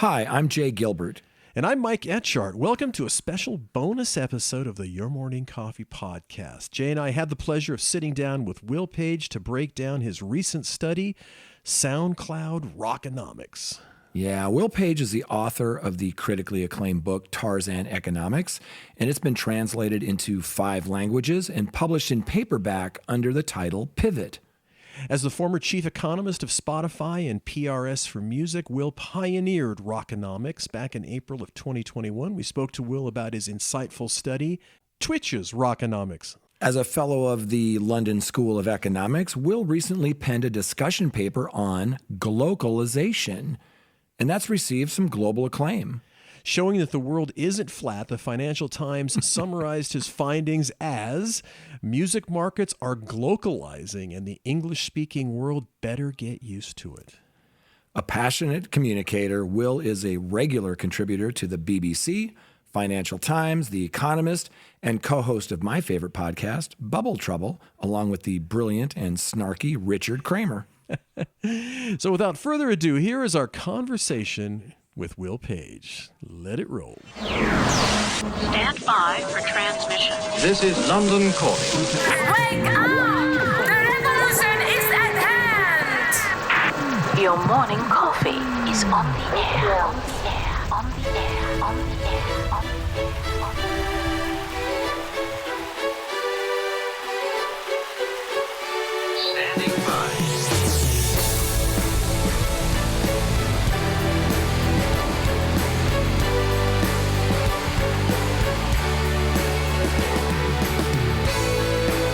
Hi, I'm Jay Gilbert. And I'm Mike Etchart. Welcome to a special bonus episode of the Your Morning Coffee podcast. Jay and I had the pleasure of sitting down with Will Page to break down his recent study, SoundCloud Rockonomics. Yeah, Will Page is the author of the critically acclaimed book Tarzan Economics, and it's been translated into 5 languages and published in paperback under the title Pivot. As the former chief economist of Spotify and PRS for Music, Will pioneered Rockonomics back in April of 2021. We spoke to Will about his insightful study, Twitch's Rockonomics. As a fellow of the London School of Economics, Will recently penned a discussion paper on glocalization, and that's received some global acclaim. Showing that the world isn't flat, the Financial Times summarized his findings as music markets are glocalizing and the English-speaking world better get used to it. A passionate communicator, Will is a regular contributor to the BBC, Financial Times, The Economist, and co-host of my favorite podcast, Bubble Trouble, along with the brilliant and snarky Richard Kramer. So without further ado, here is our conversation with Will Page. Let it roll. Stand by for transmission. This is London calling. Wake up! The revolution is at hand! Your morning coffee is on the air. On the air. On the air. On the air. On the air. On the air. Standing by.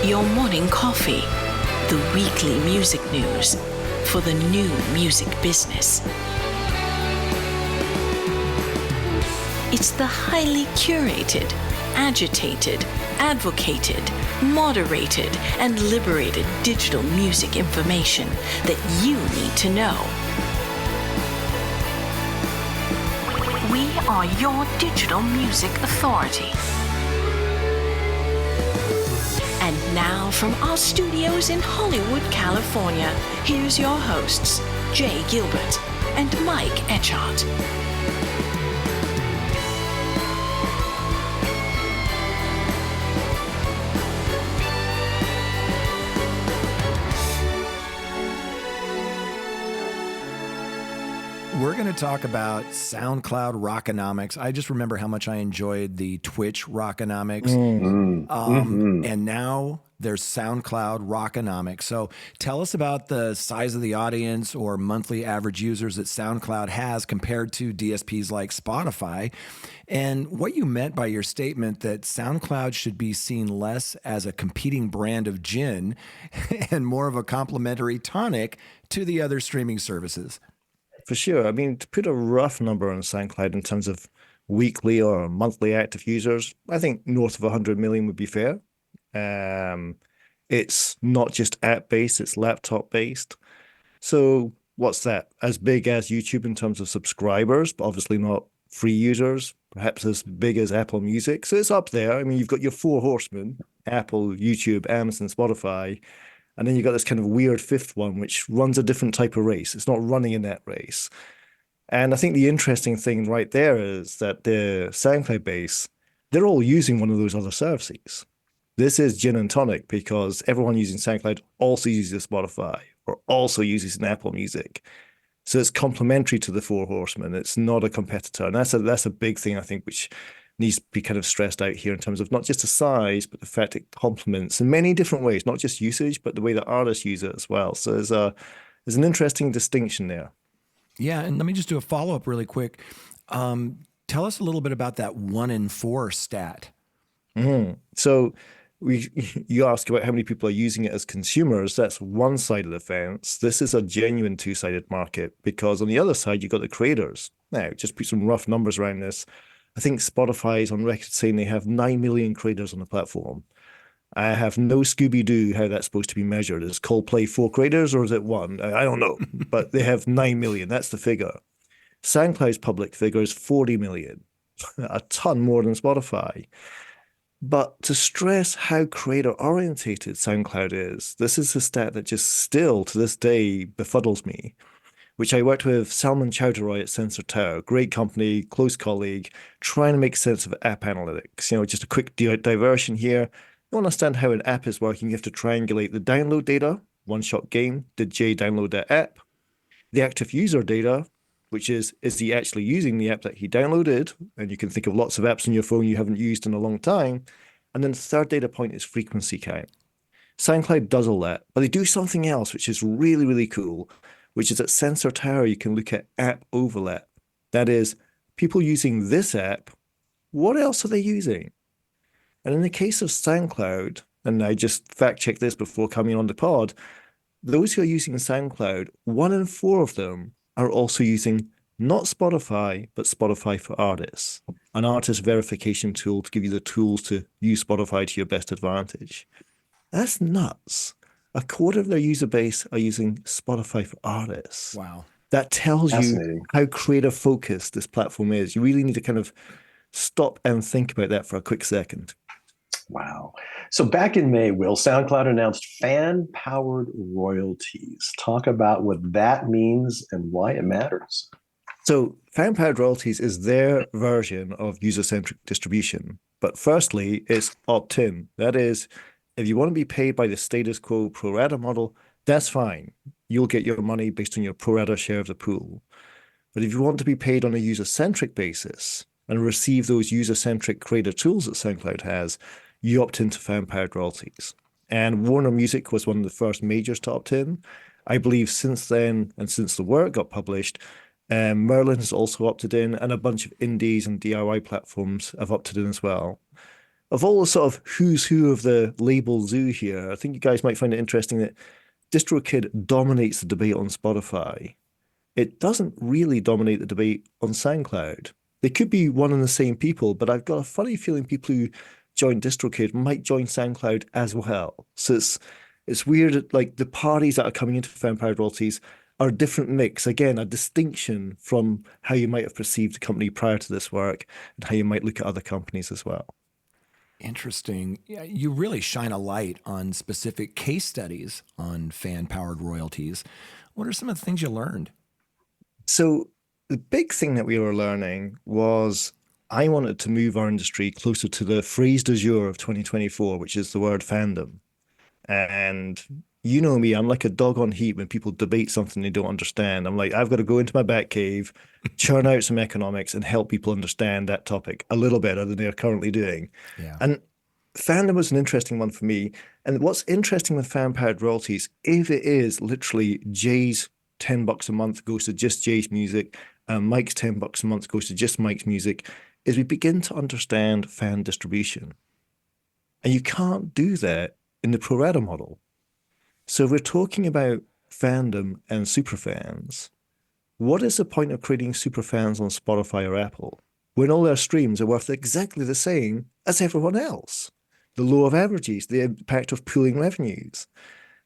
Your morning coffee, the weekly music news for the new music business. It's the highly curated, agitated, advocated, moderated, and liberated digital music information that you need to know. We are your digital music authority. And now from our studios in Hollywood, California, here's your hosts, Jay Gilbert and Mike Etchart. We're going to talk about SoundCloud Rockonomics. I just remember how much I enjoyed the Twitch Rockonomics. And now there's SoundCloud Rockonomics. So tell us about the size of the audience or monthly average users that SoundCloud has compared to DSPs like Spotify, and what you meant by your statement that SoundCloud should be seen less as a competing brand of gin and more of a complementary tonic to the other streaming services. For sure. I mean, to put a rough number on SoundCloud in terms of weekly or monthly active users, I think north of 100 million would be fair. It's not just app-based, it's laptop-based. So what's that? As big as YouTube in terms of subscribers, but obviously not free users, perhaps as big as Apple Music. So it's up there. I mean, you've got your 4 horsemen, Apple, YouTube, Amazon, Spotify. And then you've got this kind of weird 5th one, which runs a different type of race. It's not running in that race. And I think the interesting thing right there is that the SoundCloud base, they're all using one of those other services. This is gin and tonic because everyone using SoundCloud also uses Spotify or also uses an Apple Music. So it's complementary to the 4 horsemen. It's not a competitor. And that's a big thing, I think, which needs to be kind of stressed out here in terms of not just the size, but the fact it complements in many different ways, not just usage, but the way that artists use it as well. So there's an interesting distinction there. Yeah, and let me just do a follow-up really quick. Tell us a little bit about that 1 in 4 stat. So you ask about how many people are using it as consumers. That's one side of the fence. This is a genuine 2-sided market because on the other side, you've got the creators. Now, just put some rough numbers around this. I think Spotify is on record saying they have 9 million creators on the platform. I have no Scooby-Doo how that's supposed to be measured. Is Coldplay 4 creators or is it 1? I don't know, but they have 9 million. That's the figure. SoundCloud's public figure is 40 million, a ton more than Spotify. But to stress how creator-orientated SoundCloud is, this is a stat that just still, to this day, befuddles me. which I worked with Salman Chowdhury at Sensor Tower, great company, close colleague, trying to make sense of app analytics. Just a quick diversion here. You understand how an app is working, you have to triangulate the download data, one-shot game, did Jay download that app? The active user data, which is he actually using the app that he downloaded? And you can think of lots of apps on your phone you haven't used in a long time. And then the third data point is frequency count. SoundCloud does all that, but they do something else, which is really, really cool, which is at Sensor Tower, you can look at app overlap. That is, people using this app, what else are they using? And in the case of SoundCloud, and I just fact-checked this before coming on the pod, those who are using SoundCloud, 1 in 4 of them are also using not Spotify, but Spotify for Artists, an artist verification tool to give you the tools to use Spotify to your best advantage. That's nuts. A quarter of their user base are using Spotify for Artists. Wow. That tells you how creative focused this platform is. You really need to kind of stop and think about that for a quick second. Wow. So back in May, Will, SoundCloud announced fan-powered royalties. Talk about what that means and why it matters. So fan-powered royalties is their version of user-centric distribution. But firstly, it's opt-in. That is, if you want to be paid by the status quo pro rata model, that's fine. You'll get your money based on your pro rata share of the pool. But if you want to be paid on a user-centric basis and receive those user-centric creator tools that SoundCloud has, you opt into fan-powered royalties. And Warner Music was one of the first majors to opt in. I believe since then, and since the work got published, Merlin has also opted in, and a bunch of indies and DIY platforms have opted in as well. Of all the sort of who's who of the label zoo here, I think you guys might find it interesting that DistroKid dominates the debate on Spotify. It doesn't really dominate the debate on SoundCloud. They could be one and the same people, but I've got a funny feeling people who join DistroKid might join SoundCloud as well. So it's weird, like the parties that are coming into fan-powered royalties are a different mix. Again, a distinction from how you might have perceived the company prior to this work and how you might look at other companies as well. Interesting. Yeah, you really shine a light on specific case studies on fan-powered royalties. What are some of the things you learned? So the big thing that we were learning was I wanted to move our industry closer to the phrase du jour of 2024, which is the word fandom. And you know me, I'm like a dog on heat when people debate something they don't understand. I'm like, I've got to go into my back cave, churn out some economics and help people understand that topic a little better than they're currently doing. Yeah. And fandom was an interesting one for me. And what's interesting with fan-powered royalties, if it is literally Jay's $10 a month goes to just Jay's music, Mike's $10 a month goes to just Mike's music, is we begin to understand fan distribution. And you can't do that in the pro rata model. So if we're talking about fandom and superfans, what is the point of creating superfans on Spotify or Apple when all their streams are worth exactly the same as everyone else? The law of averages, the impact of pooling revenues.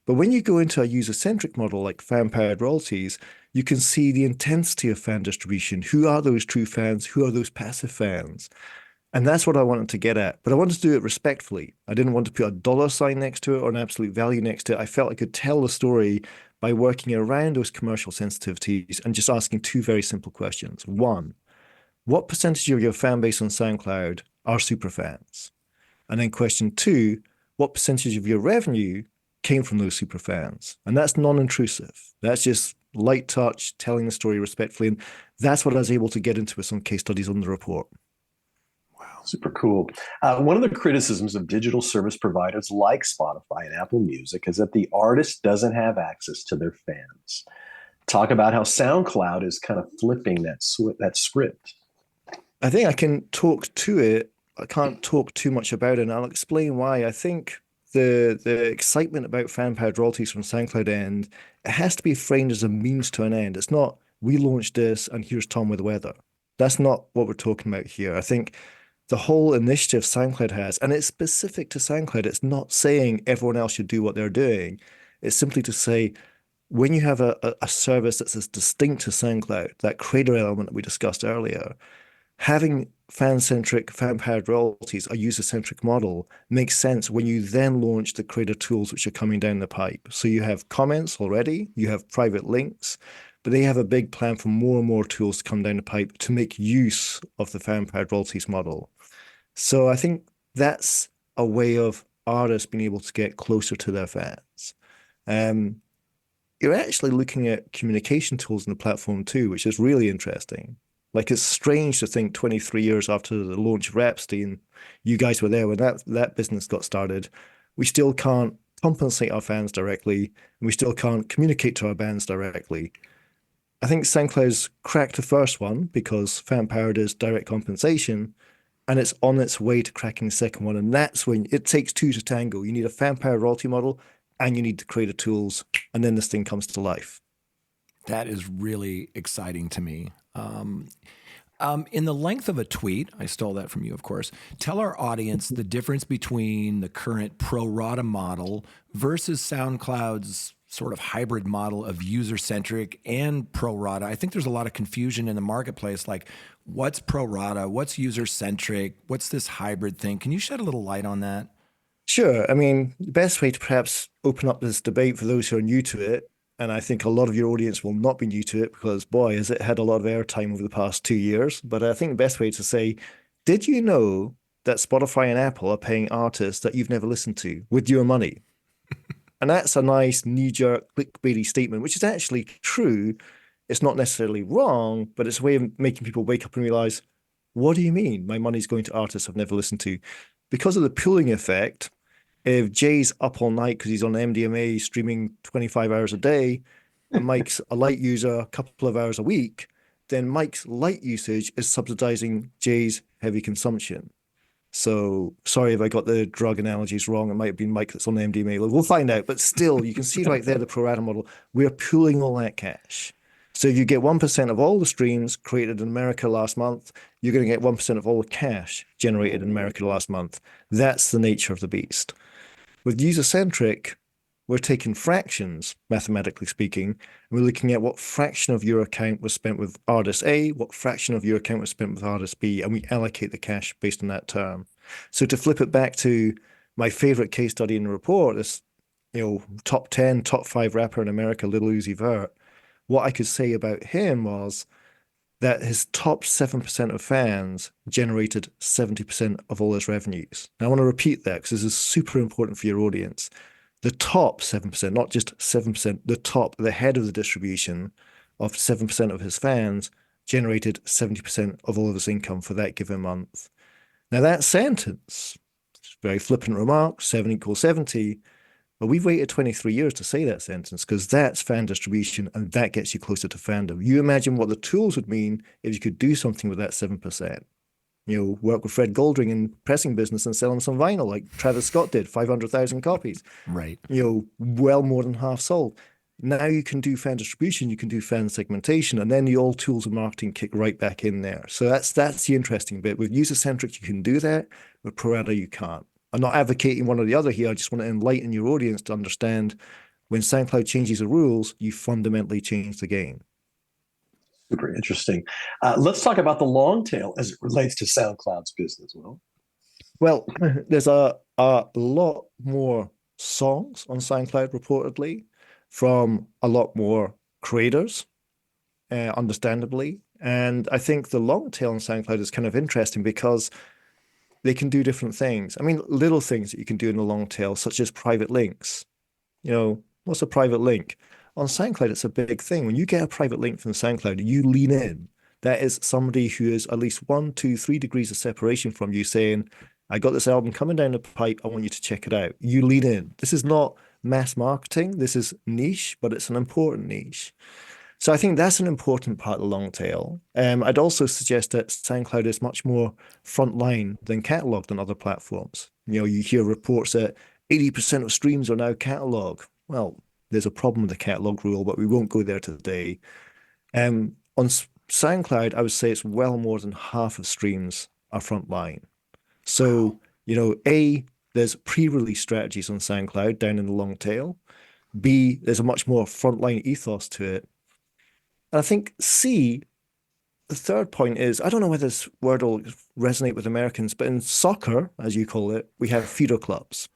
But when you go into a user-centric model like fan-powered royalties, you can see the intensity of fan distribution. Who are those true fans? Who are those passive fans? And that's what I wanted to get at. But I wanted to do it respectfully. I didn't want to put a dollar sign next to it or an absolute value next to it. I felt I could tell the story by working around those commercial sensitivities and just asking 2 very simple questions. 1, what percentage of your fan base on SoundCloud are super fans? And then question 2, what percentage of your revenue came from those super fans? And that's non-intrusive. That's just light touch, telling the story respectfully. And that's what I was able to get into with some case studies on the report. Wow, super cool. One of the criticisms of digital service providers like Spotify and Apple Music is that the artist doesn't have access to their fans. Talk about how SoundCloud is kind of flipping that script. I think I can talk to it. I can't talk too much about it, and I'll explain why. I think the excitement about fan-powered royalties from SoundCloud end, it has to be framed as a means to an end. It's not, we launched this and here's Tom with the weather. That's not what we're talking about here. I think the whole initiative SoundCloud has, and it's specific to SoundCloud, it's not saying everyone else should do what they're doing. It's simply to say, when you have a service that's as distinct to SoundCloud, that creator element that we discussed earlier, having fan-centric, fan-powered royalties, a user-centric model, makes sense when you then launch the creator tools which are coming down the pipe. So you have comments already, you have private links, but they have a big plan for more and more tools to come down the pipe to make use of the fan-powered royalties model. So I think that's a way of artists being able to get closer to their fans. You're actually looking at communication tools in the platform too, which is really interesting. Like, it's strange to think 23 years after the launch of Rhapsody, and you guys were there when that business got started, we still can't compensate our fans directly, and we still can't communicate to our bands directly. I think SoundCloud's cracked the first one because fan-powered is direct compensation, and it's on its way to cracking the second one. And that's when it takes two to tango. You need a fan-powered royalty model, and you need to create the tools, and then this thing comes to life. That is really exciting to me. In the length of a tweet, I stole that from you, of course, tell our audience the difference between the current pro rata model versus SoundCloud's sort of hybrid model of user-centric and pro rata. I think there's a lot of confusion in the marketplace, like what's pro rata, what's user-centric, what's this hybrid thing? Can you shed a little light on that? Sure. I mean, the best way to perhaps open up this debate for those who are new to it, and I think a lot of your audience will not be new to it because, boy, has it had a lot of airtime over the past 2 years. But I think the best way to say, did you know that Spotify and Apple are paying artists that you've never listened to with your money? And that's a nice knee-jerk clickbaity statement, which is actually true. It's not necessarily wrong, but it's a way of making people wake up and realize, what do you mean my money's going to artists I've never listened to? Because of the pooling effect, if Jay's up all night because he's on MDMA streaming 25 hours a day, and Mike's a light user a couple of hours a week, then Mike's light usage is subsidizing Jay's heavy consumption. So sorry if I got the drug analogies wrong. It might have been Mike that's on MDMA. We'll find out. But still, you can see right there the pro rata model. We're pooling all that cash. So if you get 1% of all the streams created in America last month, you're going to get 1% of all the cash generated in America last month. That's the nature of the beast. With user-centric, we're taking fractions, mathematically speaking, and we're looking at what fraction of your account was spent with artist A, what fraction of your account was spent with artist B, and we allocate the cash based on that term. So to flip it back to my favorite case study in the report, this top 10, top 5 rapper in America, Lil Uzi Vert, what I could say about him was that his top 7% of fans generated 70% of all his revenues. Now, I want to repeat that because this is super important for your audience. The top 7%, not just 7%, the head of the distribution of 7% of his fans generated 70% of all of his income for that given month. Now, that sentence, very flippant remark, 7 equals 70, but we've waited 23 years to say that sentence because that's fan distribution and that gets you closer to fandom. You imagine what the tools would mean if you could do something with that 7%. Work with Fred Goldring in pressing business and sell him some vinyl like Travis Scott did, 500,000 copies. Right. Well more than half sold. Now you can do fan distribution, you can do fan segmentation, and then the old tools of marketing kick right back in there. So that's the interesting bit. With user-centric, you can do that. With pro rata, you can't. I'm not advocating one or the other here. I just want to enlighten your audience to understand when SoundCloud changes the rules, you fundamentally change the game. Super interesting. Let's talk about the long tail as it relates to SoundCloud's business. Well, there's a lot more songs on SoundCloud reportedly from a lot more creators, understandably. And I think the long tail on SoundCloud is kind of interesting because they can do different things. I mean, little things that you can do in the long tail, such as private links. What's a private link? On SoundCloud, it's a big thing. When you get a private link from SoundCloud, you lean in. That is somebody who is at least 1, 2, 3 degrees of separation from you saying, I got this album coming down the pipe. I want you to check it out. You lean in. This is not mass marketing. This is niche, but it's an important niche. So I think that's an important part of the long tail. I'd also suggest that SoundCloud is much more frontline than cataloged on other platforms. You hear reports that 80% of streams are now catalog. Well, there's a problem with the catalog rule, but we won't go there today. On SoundCloud, I would say it's well more than half of streams are frontline. So, there's pre-release strategies on SoundCloud down in the long tail. B, there's a much more frontline ethos to it. And I think C, the third point is, I don't know whether this word will resonate with Americans, but in soccer, as you call it, we have feeder clubs.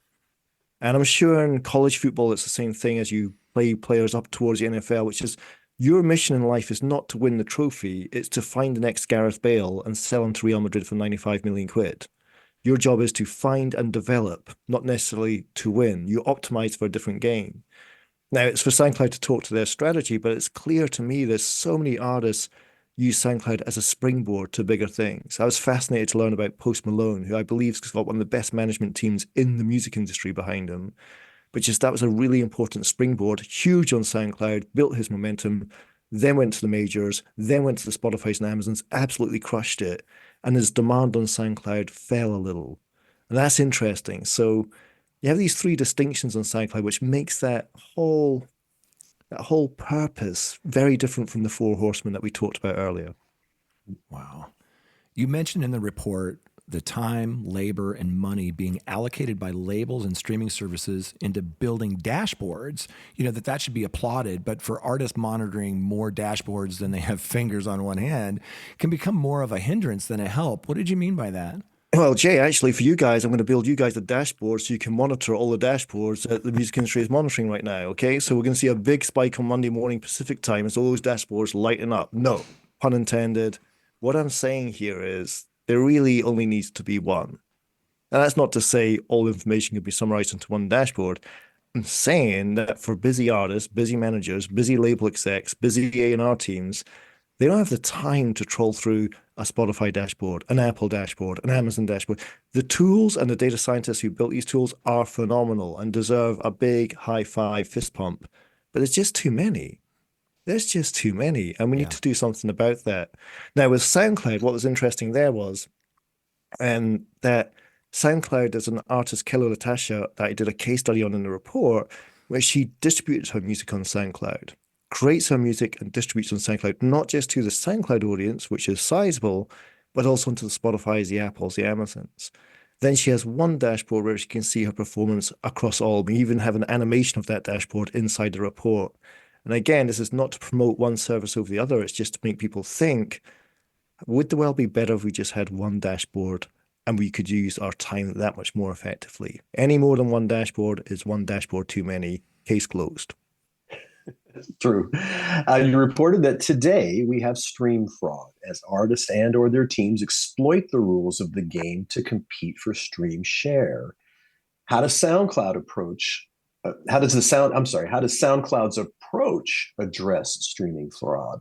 And I'm sure in college football, it's the same thing as you play players up towards the NFL, which is Your mission in life is not to win the trophy, it's to find the next Gareth Bale and sell him to Real Madrid for 95 million quid. Your job is to find and develop, not necessarily to win. You optimize for a different game. Now, it's for SoundCloud to talk to their strategy, but it's clear to me there's so many artists use SoundCloud as a springboard to bigger things. I was fascinated to learn about Post Malone, who I believe has got one of the best management teams in the music industry behind him. But just that was a really important springboard, huge on SoundCloud, built his momentum, then went to the majors, then went to the Spotify's and Amazons, absolutely crushed it. And his demand on SoundCloud fell a little. And that's interesting. So you have these three distinctions on SoundCloud, which makes that whole purpose very different from the four horsemen that we talked about earlier. Wow. You mentioned in the report the time, labor, and money being allocated by labels and streaming services into building dashboards, that should be applauded. But for artists monitoring more dashboards than they have fingers on one hand can become more of a hindrance than a help. What did you mean by that? Well, Jay, actually, for you guys, I'm going to build you guys a dashboard so you can monitor all the dashboards that the music industry is monitoring right now, okay? So we're going to see a big spike on Monday morning Pacific time as all those dashboards lighten up. No, pun intended. What I'm saying here is there really only needs to be one. And that's not to say all information can be summarized into one dashboard. I'm saying that for busy artists, busy managers, busy label execs, busy A&R teams, they don't have the time to troll through a Spotify dashboard, an Apple dashboard, an Amazon dashboard. The tools and the data scientists who built these tools are phenomenal and deserve a big high five fist pump. But there's just too many. There's just too many. And we need to do something about that. Now, with SoundCloud, what was interesting there was that SoundCloud, there's an artist, Kelly Latasha, that I did a case study on in the report, where she distributed her music on SoundCloud, creates her music and distributes on SoundCloud, not just to the SoundCloud audience, which is sizable, but also into the Spotifys, the Apples, the Amazons. Then she has one dashboard where she can see her performance across all. We even have an animation of that dashboard inside the report. And again, this is not to promote one service over the other. It's just to make people think, would the well be better if we just had one dashboard and we could use our time that much more effectively? Any more than one dashboard is one dashboard too many. Case closed. True. You reported that today we have stream fraud as artists and or their teams exploit the rules of the game to compete for stream share. How does SoundCloud's approach address streaming fraud?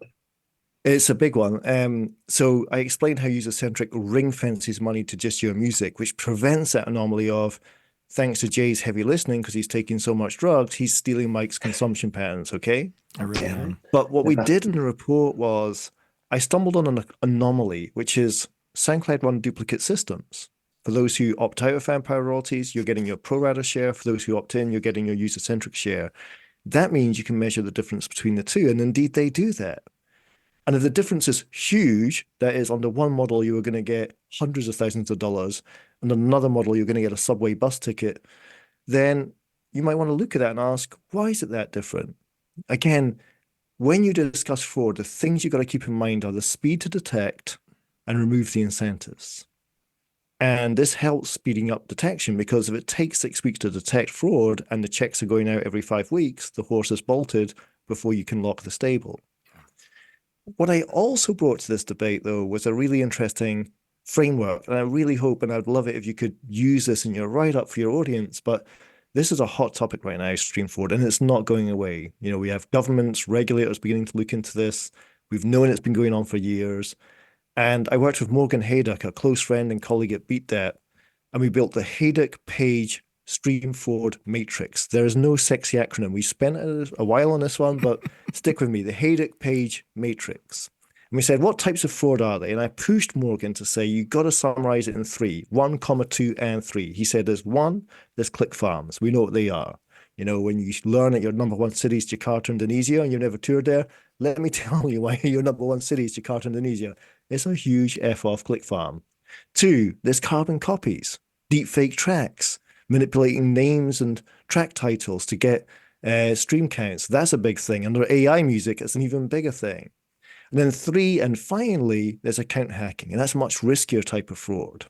It's a big one. So I explained how user-centric ring fences money to just your music, which prevents that anomaly of, thanks to Jay's heavy listening, because he's taking so much drugs, he's stealing Mike's consumption patterns, okay? I really am. But what we did in the report was, I stumbled on an anomaly, which is SoundCloud run duplicate systems. For those who opt out of Fanpower royalties, you're getting your pro rata share. For those who opt in, you're getting your user-centric share. That means you can measure the difference between the two, and indeed they do that. And if the difference is huge, that is, under one model, you are going to get hundreds of thousands of dollars, and on another model, you're going to get a subway bus ticket, then you might want to look at that and ask, why is it that different? Again, when you discuss fraud, the things you've got to keep in mind are the speed to detect and remove the incentives. And this helps speeding up detection, because if it takes 6 weeks to detect fraud and the checks are going out every 5 weeks, the horse is bolted before you can lock the stable. What I also brought to this debate, though, was a really interesting framework. And I really hope, and I'd love it if you could use this in your write-up for your audience, but this is a hot topic right now, stream fraud, and it's not going away. We have governments, regulators beginning to look into this. We've known it's been going on for years. And I worked with Morgan Haydock, a close friend and colleague at BeatDebt, and we built the Haydock Page Stream Fraud Matrix. There is no sexy acronym. We spent a while on this one, but stick with me, the Haydock Page Matrix. And we said, what types of fraud are they? And I pushed Morgan to say, you got to summarize it in 3, 1, 2, and 3. He said, there's 1, there's click farms. We know what they are. When you learn that your number 1 city is Jakarta, Indonesia, and you've never toured there, let me tell you why your number 1 city is Jakarta, Indonesia. It's a huge F-off click farm. 2, there's carbon copies, deep fake tracks, manipulating names and track titles to get stream counts. That's a big thing. Under AI music, it's an even bigger thing. And then 3, and finally, there's account hacking, and that's a much riskier type of fraud.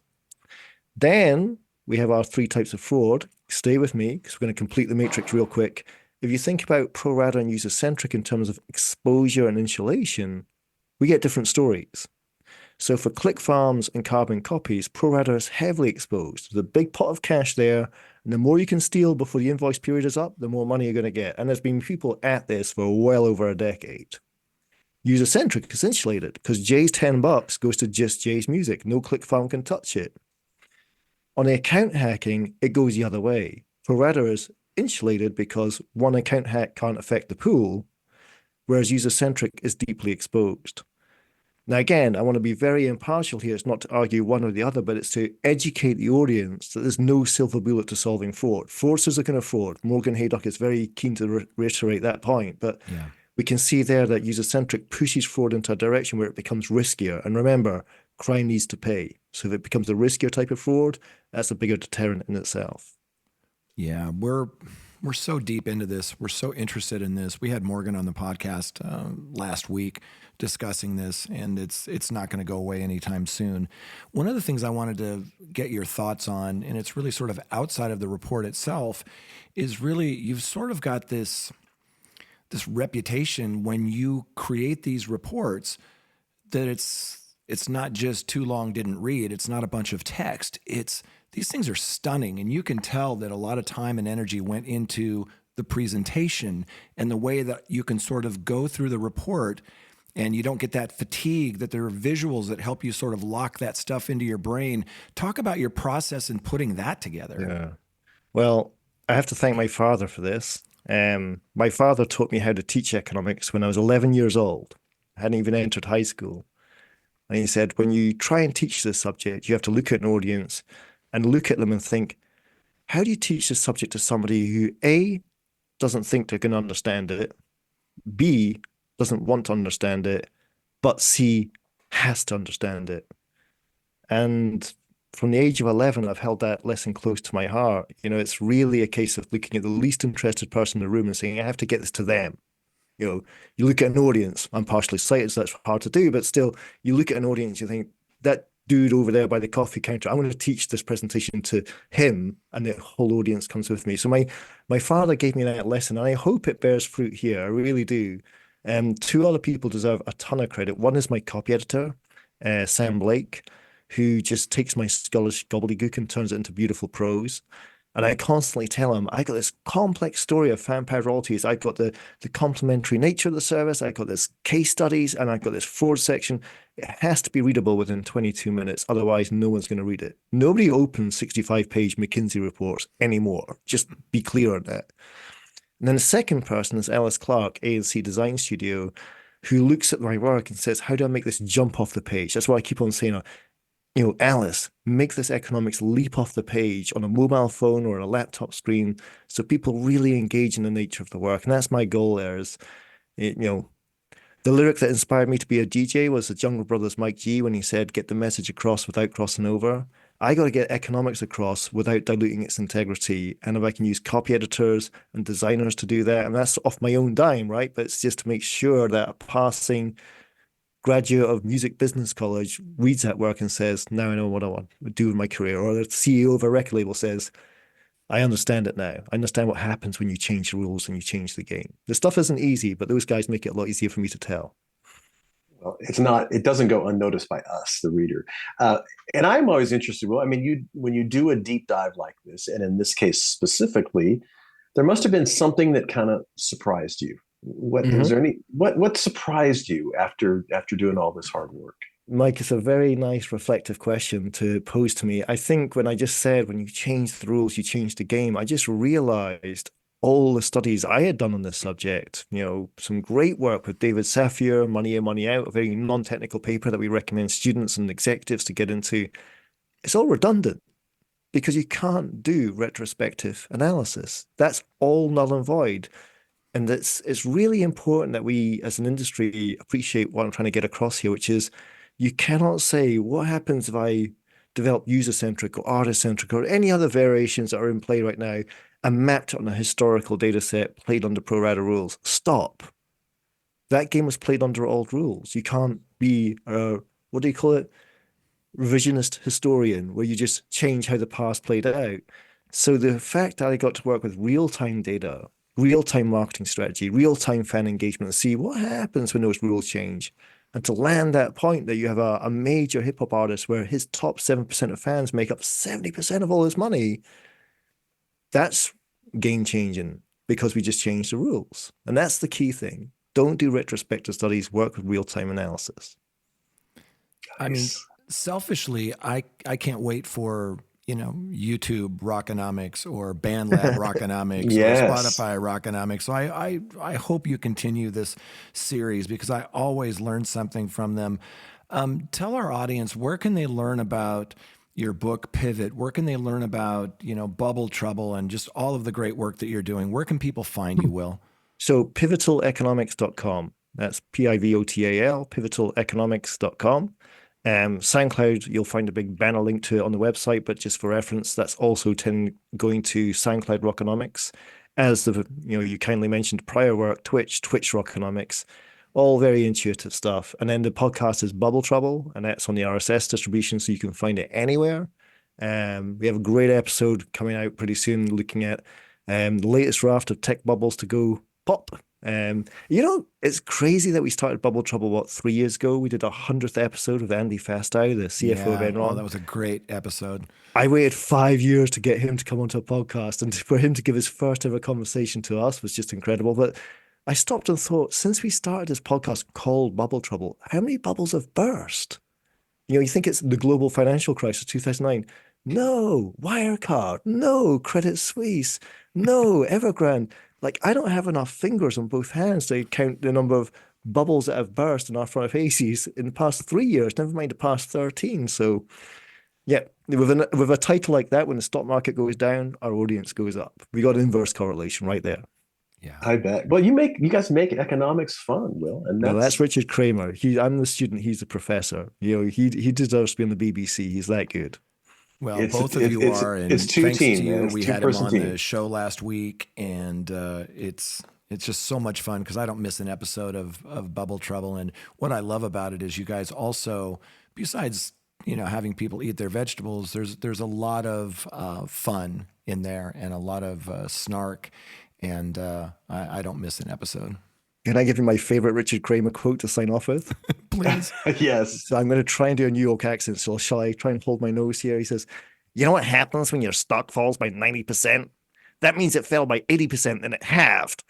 Then we have our 3 types of fraud. Stay with me, because we're going to complete the matrix real quick. if you think about pro rata and user-centric in terms of exposure and insulation, we get different stories. So for click farms and carbon copies, pro rata is heavily exposed. There's a big pot of cash there, and the more you can steal before the invoice period is up, the more money you're going to get. And there's been people at this for well over a decade. User-centric is insulated because Jay's $10 goes to just Jay's music. No click farm can touch it. On the account hacking, it goes the other way. Pro rata is insulated because one account hack can't affect the pool, whereas user-centric is deeply exposed. Now, again, I want to be very impartial here. It's not to argue one or the other, but it's to educate the audience that there's no silver bullet to solving fraud. Fraudsters are going to fraud. Morgan Haydock is very keen to reiterate that point. But we can see there that user-centric pushes fraud into a direction where it becomes riskier. And remember, crime needs to pay. So if it becomes a riskier type of fraud, that's a bigger deterrent in itself. Yeah, we're so deep into this. We're so interested in this. We had Morgan on the podcast last week discussing this, and it's not going to go away anytime soon. One of the things I wanted to get your thoughts on, and it's really sort of outside of the report itself, is really you've sort of got this reputation when you create these reports that it's not just too long didn't read. It's not a bunch of text. These things are stunning, and you can tell that a lot of time and energy went into the presentation and the way that you can sort of go through the report and you don't get that fatigue, that there are visuals that help you sort of lock that stuff into your brain. Talk about your process in putting that together. Yeah. Well, I have to thank my father for this. My father taught me how to teach economics when I was 11 years old. I hadn't even entered high school. And he said, when you try and teach this subject, you have to look at an audience and look at them and think, how do you teach this subject to somebody who A, doesn't think they're going to understand it, B, doesn't want to understand it, but C, has to understand it. And from the age of 11, I've held that lesson close to my heart. You know, it's really a case of looking at the least interested person in the room and saying, I have to get this to them. You know, you look at an audience, I'm partially sighted, so that's hard to do, but still, you look at an audience, you think, that dude over there by the coffee counter, I'm going to teach this presentation to him, and the whole audience comes with me. So my father gave me that lesson, and I hope it bears fruit here. I really do. Two other people deserve a ton of credit. One is my copy editor, Sam Blake, who just takes my skullish gobbledygook and turns it into beautiful prose. And I constantly tell him, I got this complex story of fan-powered royalties. I got the complementary nature of the service. I got this case studies, and I got this fraud section. It has to be readable within 22 minutes. Otherwise, no one's going to read it. Nobody opens 65-page McKinsey reports anymore. Just be clear on that. And then the second person is Alice Clark, A&C Design Studio, who looks at my work and says, how do I make this jump off the page? That's why I keep on saying, you know, Alice, make this economics leap off the page on a mobile phone or a laptop screen so people really engage in the nature of the work. And that's my goal there is, you know, the lyric that inspired me to be a DJ was the Jungle Brothers' Mike G when he said, get the message across without crossing over. I got to get economics across without diluting its integrity. And if I can use copy editors and designers to do that, and that's off my own dime, right? But it's just to make sure that a passing graduate of music business college reads that work and says, now I know what I want to do with my career. Or the CEO of a record label says, I understand it now. I understand what happens when you change the rules and you change the game. The stuff isn't easy, but those guys make it a lot easier for me to tell. Well, it's not, it doesn't go unnoticed by us, the reader. And I'm always interested. Well, I mean, when you do a deep dive like this, and in this case specifically, there must have been something that kind of surprised you. Is there any, what surprised you after doing all this hard work? Mike, it's a very nice reflective question to pose to me. I think when I just said, when you change the rules, you change the game, I just realized all the studies I had done on this subject, you know, some great work with David Safier, Money In, Money Out, a very non-technical paper that we recommend students and executives to get into. It's all redundant because you can't do retrospective analysis. That's all null and void. And it's really important that we as an industry appreciate what I'm trying to get across here, which is you cannot say what happens if I develop user-centric or artist-centric or any other variations that are in play right now and mapped on a historical data set played under pro rata rules. Stop. That game was played under old rules. You can't be a, what do you call it? Revisionist historian, where you just change how the past played out. So the fact that I got to work with real-time data real-time marketing strategy, real-time fan engagement, and see what happens when those rules change. And to land that point that you have a major hip-hop artist where his top 7% of fans make up 70% of all his money, that's game-changing because we just changed the rules. And that's the key thing. Don't do retrospective studies, work with real-time analysis. I mean, selfishly, I can't wait for, YouTube Rockonomics or BandLab Rockonomics Yes. or Spotify Rockonomics. So I hope you continue this series because I always learn something from them. Tell our audience, where can they learn about your book, Pivot? Where can they learn about, Bubble Trouble and just all of the great work that you're doing? Where can people find you, Will? So pivotaleconomics.com. That's PIVOTAL, pivotaleconomics.com. SoundCloud, you'll find a big banner link to it on the website, but just for reference, that's also going to SoundCloud Rockonomics. As you kindly mentioned prior work, Twitch Rockonomics, all very intuitive stuff. And then the podcast is Bubble Trouble, and that's on the RSS distribution, so you can find it anywhere. We have a great episode coming out pretty soon looking at the latest raft of tech bubbles to go pop. It's crazy that we started Bubble Trouble, 3 years ago? We did our 100th episode with Andy Fastow, the CFO of Enron. Oh, that was a great episode. I waited 5 years to get him to come onto a podcast, and for him to give his first ever conversation to us was just incredible. But I stopped and thought, since we started this podcast called Bubble Trouble, how many bubbles have burst? You think it's the global financial crisis, 2009. No, Wirecard. No, Credit Suisse. No, Evergrande. I don't have enough fingers on both hands to count the number of bubbles that have burst in our front faces in the past 3 years, never mind the past 13. So, yeah, with a title like that, when the stock market goes down, our audience goes up. We got inverse correlation right there. Yeah, I bet. Well, you guys make economics fun, Will, and that's Richard Kramer. I'm the student; he's the professor. He deserves to be on the BBC. He's that good. Well, both of you are, and it's thanks team, to you, man. we had him on the show last week, and it's just so much fun because I don't miss an episode of Bubble Trouble. And what I love about it is you guys also, besides having people eat their vegetables, there's a lot of fun in there and a lot of snark, and I don't miss an episode. Can I give you my favorite Richard Kramer quote to sign off with? Please. Yes. So I'm going to try and do a New York accent. So shall I try and hold my nose here? He says, "You know what happens when your stock falls by 90%? That means it fell by 80% and it halved."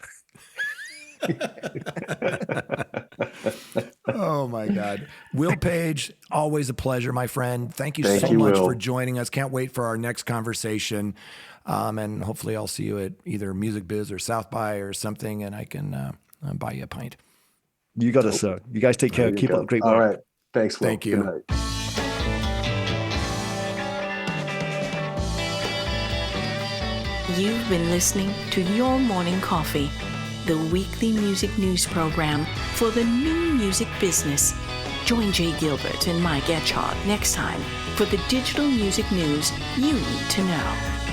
Oh my God. Will Page, always a pleasure, my friend. Thank you so much for joining us. Can't wait for our next conversation. And hopefully I'll see you at either Music Biz or South by or something, and I can buy you a pint. You got it, sir. You guys take care. Keep up the great work. All right. Thanks, Will. Thank you. Good night. You've been listening to Your Morning Coffee, the weekly music news program for the new music business. Join Jay Gilbert and Mike Etchart next time for the digital music news you need to know.